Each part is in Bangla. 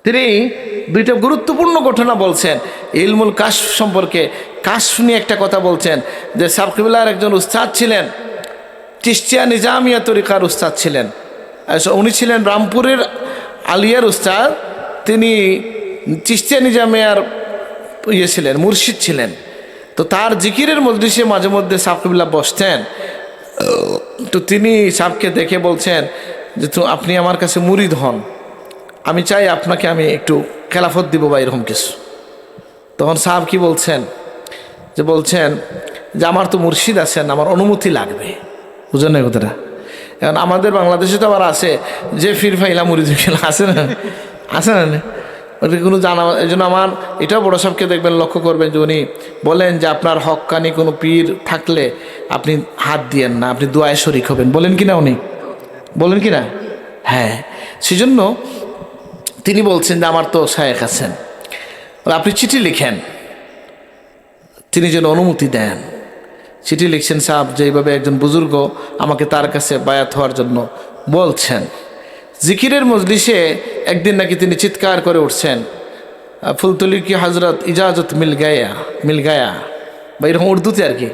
তিনি দুইটা গুরুত্বপূর্ণ ঘটনা বলছেন ইলমুল কাশফ সম্পর্কে। কাশফ নিয়ে একটা কথা বলছেন যে সাহেব কিবলার একজন উস্তাদ ছিলেন, চিশতিয়া নিজামিয়া তরিকার উস্তাদ ছিলেন। উনি ছিলেন রামপুরের আলিয়ার উস্তাদ, তিনি চিশতিয়া নিজামিয়ার ছিলেন, মুর্শিদ ছিলেন। তো তার জিকিরের মজলিসে মাঝে মধ্যে সাহেব কিবলা বসতেন। তো তিনি সাহেবকে দেখে বলছেন যে তো আপনি আমার কাছে মুরিদ হন, আমি চাই আপনাকে আমি একটু খেলাফত দিব বা এরকম কিছু। তখন সাহেব কি বলছেন যে আমার তো মুর্শিদ আছেন, আমার অনুমতি লাগবে। বুঝলেন না কথাটা? এখন আমাদের বাংলাদেশে তো আবার আছে যে ফির ফাইলা মুরিদ খেলা আছে না, আছে না? ওটা কোনো জানা, এই জন্য আমার এটাও বড় সাহেবকে দেখবেন, লক্ষ্য করবেন যে উনি বলেন যে আপনার হক্কানি কোনো পীর থাকলে আপনি হাত দিয়েন না, আপনি দোয়ায় শরিক হবেন। বলেন কি না উনি? বলেন কি না? হ্যাঁ, সেজন্য তিনি বলছেন যে আমার তো শায়েখ আছেন, আপনি চিঠি লিখেন, তিনি যেন অনুমতি দেন। চিঠি লিখছেন সাহেব যে এইভাবে একজন বুজুর্গ আমাকে তার কাছে বায়াত হওয়ার জন্য বলছেন। জিকিরের মজলিসে একদিন নাকি তিনি চিৎকার করে উঠছেন, ফুলতলি কি হজরত ইজাজত মিল গায়া বা এরকম উর্দুতে আর কি,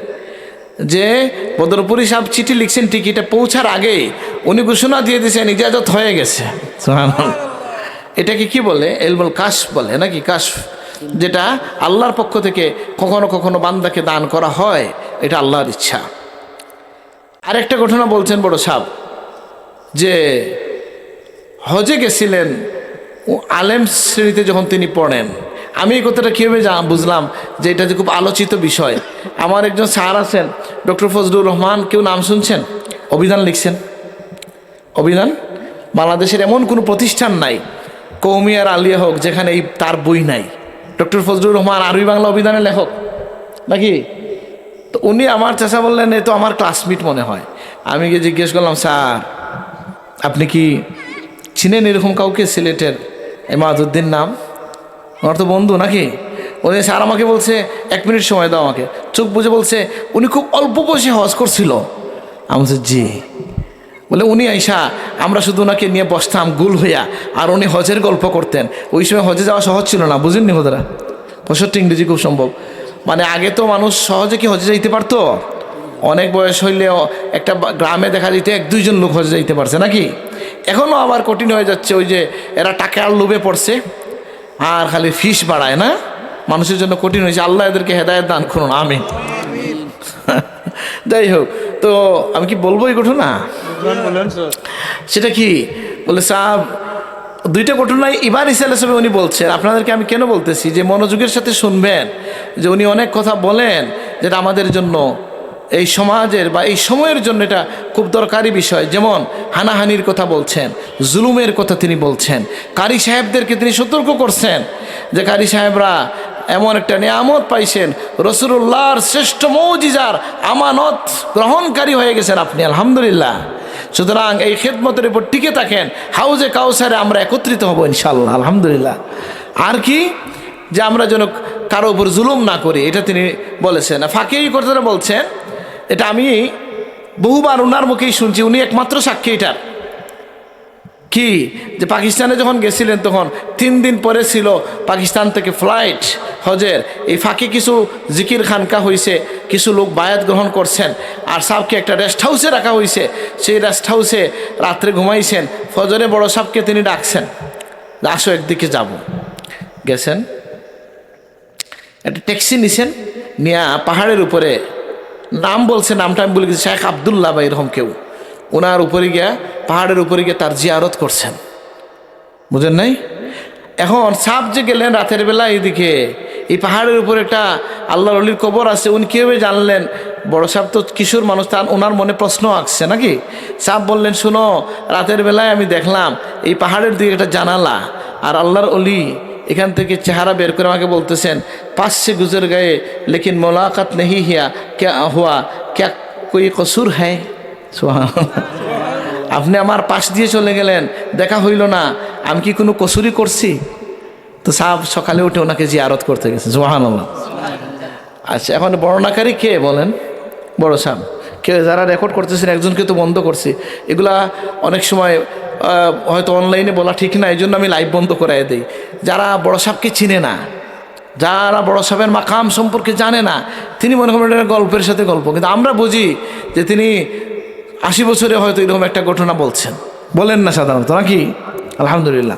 যে বদরপুরি সাহেব চিঠি লিখছেন ঠিকই, এটা পৌঁছার আগেই উনি ঘোষণা দিয়ে দিয়েছেন ইজাজত হয়ে গেছে। এটাকে কি বলে? ইলমুল কাশফ বলে নাকি? কাশফ, যেটা আল্লাহর পক্ষ থেকে কখনো কখনো বান্দাকে দান করা হয়, এটা আল্লাহর ইচ্ছা। আরেকটা ঘটনা বলছেন বড় সাহেব, যে হজে গেছিলেন, আলেম শ্রেণীতে যখন তিনি পড়েন, আমি এই কথাটা কীভাবে বুঝলাম যে এটা যে খুব আলোচিত বিষয়। আমার একজন স্যার আছেন ডক্টর ফজলুর রহমান, কেউ নাম শুনছেন? অভিধান লিখছেন। অভিধান বাংলাদেশের এমন কোনো প্রতিষ্ঠান নাই, কৌমি আর আলিয়া হোক, যেখানে এই তার বই নাই। ডক্টর ফজলুর রহমান আরবি বাংলা অভিধানের লেখক নাকি? তো উনি আমার চাচা বললেন এ তো আমার ক্লাসমেট মনে হয়। আমি গিয়ে জিজ্ঞেস করলাম, স্যার আপনি কি চিনেন এরকম কাউকে সিলেটের? এমাদউদ্দিন নাম, আমার তো বন্ধু নাকি? উনি স্যার আমাকে বলছে 1 মিনিট সময় দাও আমাকে। চোখ বুঝে বলছে উনি খুব অল্প বয়সে হজ করছিল। আমি বলছি জি। বলে উনি আইসা আমরা শুধু ওনাকে নিয়ে বসতাম গুল হইয়া, আর উনি হজের গল্প করতেন। ওই সময় হজে যাওয়া সহজ ছিল না, বুঝেননি হোদারা? 65 ইংরেজি খুব সম্ভব। মানে আগে তো মানুষ সহজে কি হজে যাইতে পারতো? অনেক বয়স হইলেও একটা গ্রামে দেখা যেত 1-2 জন লোক হজে যাইতে পারছে নাকি? এখনও আবার কঠিন হয়ে যাচ্ছে, ওই যে এরা টাকার লোভে পড়ছে আর খালি ফিস বাড়ায় না, মানুষের জন্য কঠিন হয়েছে। আল্লাহ এদেরকে হেদায়েত দান করুন, আমিন। যাই হোক, তো আমি কি বলবো এই ঘটনা? সেটা কি বলে সাহেব, 2টা ঘটনায় ইবার ইসাল হিসেবে উনি বলছেন। আপনাদেরকে আমি কেন বলতেছি যে মনোযোগের সাথে শুনবেন, যে উনি অনেক কথা বলেন যেটা আমাদের জন্য, এই সমাজের বা এই সময়ের জন্য এটা খুব দরকারি বিষয়। যেমন হানাহানির কথা বলছেন, জুলুমের কথা তিনি বলছেন, কারি সাহেবদেরকে তিনি সতর্ক করছেন যে কারি সাহেবরা এমন একটা নিয়ামত পাইছেন, রাসূলুল্লাহর শ্রেষ্ঠ মুজিজার আমানত গ্রহণকারী হয়ে গেছেন আপনি, আলহামদুলিল্লাহ। সুতরাং এই খেদমতের উপর টিকে থাকেন, হাউজে কাউসারে আমরা একত্রিত হব ইনশাআল্লাহ, আলহামদুলিল্লাহ। আর কি, যে আমরা যেন কারো উপর জুলুম না করি, এটা তিনি বলেছেন। ফাঁকি এই কথাটা বলছেন, এটা আমি বহুবার ওনার মুখেই শুনছি, উনি একমাত্র সাক্ষী এটার। কি, যে পাকিস্তানে যখন গেছিলেন তখন 3 দিন পরে ছিল পাকিস্তান থেকে ফ্লাইট হজের। এই ফাঁকে কিছু জিকির খানকা হয়েছে, কিছু লোক বায়াত গ্রহণ করছেন, আর সাহেবকে একটা রেস্ট হাউসে রাখা হয়েছে। সেই রেস্ট হাউসে রাত্রে ঘুমাইছেন। ফজরে বড় সাহেবকে তিনি ডাকছেন, আসো একদিকে যাব। গেছেন, একটা ট্যাক্সি নিছেন, নিয়া পাহাড়ের উপরে, নাম বলছে, নামটা আমি বলে গেছি, শেখ আবদুল্লাহ বা এরকম কেউ, ওনার উপরে গিয়া, পাহাড়ের উপরে গিয়ে তার জিয়ারত করছেন। বুঝেন নাই? এখন সাপ যে গেলেন রাতের বেলা এইদিকে, এই পাহাড়ের উপরে একটা আল্লাহর ওলির কবর আছে, উনি কীভাবে জানলেন? বড় সাহেব তো কিশোর মানুষ, তার ওনার মনে প্রশ্ন আসছে নাকি? সাপ বললেন, শুনো, রাতের বেলায় আমি দেখলাম এই পাহাড়ের দিকে একটা জানালা, আর আল্লাহর ওলি এখান থেকে চেহারা বের করে আমাকে বলতেছেন 5 से गुजर गए लेकिन मुलाकात नहीं हिया, क्या हुआ, क्या कोई कसूर है? আপনি আমার পাশ দিয়ে চলে গেলেন, দেখা হইল না, আমি কি কোনো কসুরি করছি? তো সাহেব সকালে উঠে ওনাকে জিয়ারত করতে গেছে, সুবহানাল্লাহ। আচ্ছা, এখন বর্ণনাকারী কে বলেন? বড় সাহেব। কেউ যারা রেকর্ড করতেছেন একজনকে তো বন্ধ করছি। এগুলা অনেক সময় হয়তো অনলাইনে বলা ঠিক না, এই জন্য আমি লাইভ বন্ধ করাই দিই। যারা বড় সাহেবকে চিনে না, যারা বড় সাহেবের মাকাম সম্পর্কে জানে না, তিনি মনে করেন এটা গল্পের সাথে গল্প, কিন্তু আমরা বুঝি যে তিনি 80 বছরে হয়তো এরকম একটা ঘটনা বলছেন, বলেন না সাধারণত নাকি? আলহামদুলিল্লাহ।